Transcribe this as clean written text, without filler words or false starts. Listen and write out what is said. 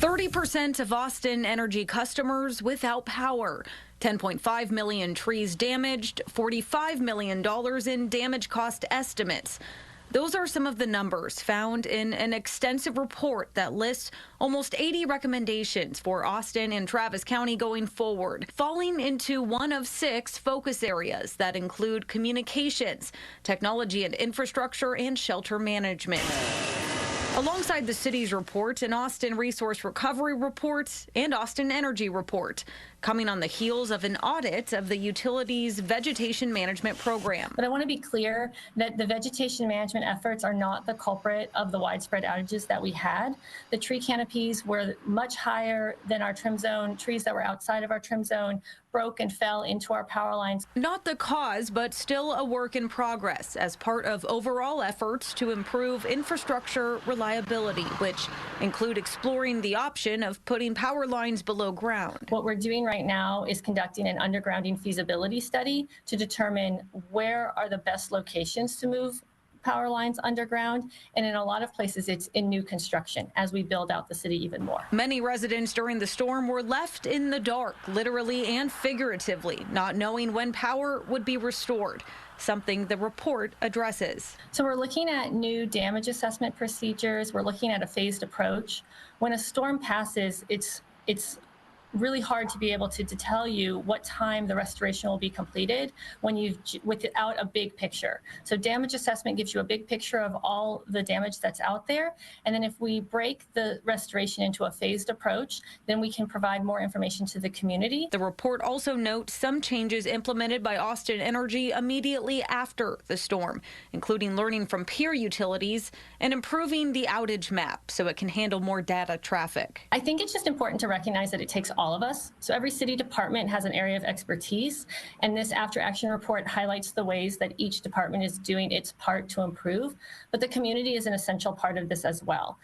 30% of Austin Energy customers without power. 10.5 million trees damaged, $45 million in damage cost estimates. Those are some of the numbers found in an extensive report that lists almost 80 recommendations for Austin and Travis County going forward, falling into one of 6 focus areas that include communications, technology and infrastructure, and shelter management. Alongside the city's report, an Austin Resource Recovery report and Austin Energy report, coming on the heels of an audit of the utility's vegetation management program. But I want to be clear that the vegetation management efforts are not the culprit of the widespread outages that we had. The tree canopies were much higher than our trim zone. Trees that were outside of our trim zone broke and fell into our power lines. Not the cause, but still a work in progress as part of overall efforts to improve infrastructure reliability, which include exploring the option of putting power lines below ground. What we're doing right now is conducting an undergrounding feasibility study to determine where are the best locations to move power lines underground, and in a lot of places it's in new construction as we build out the city even more. Many residents during the storm were left in the dark, literally and figuratively, not knowing when power would be restored, something the report addresses. So we're looking at new damage assessment procedures. We're looking at a phased approach. When a storm passes, it's really hard to be able to tell you what time the restoration will be completed without a big picture. So damage assessment gives you a big picture of all the damage that's out there. And then if we break the restoration into a phased approach, then we can provide more information to the community. The report also notes some changes implemented by Austin Energy immediately after the storm, including learning from peer utilities and improving the outage map so it can handle more data traffic. I think it's just important to recognize that it takes all of us. So every city department has an area of expertise, and this after action report highlights the ways that each department is doing its part to improve, but the community is an essential part of this as well.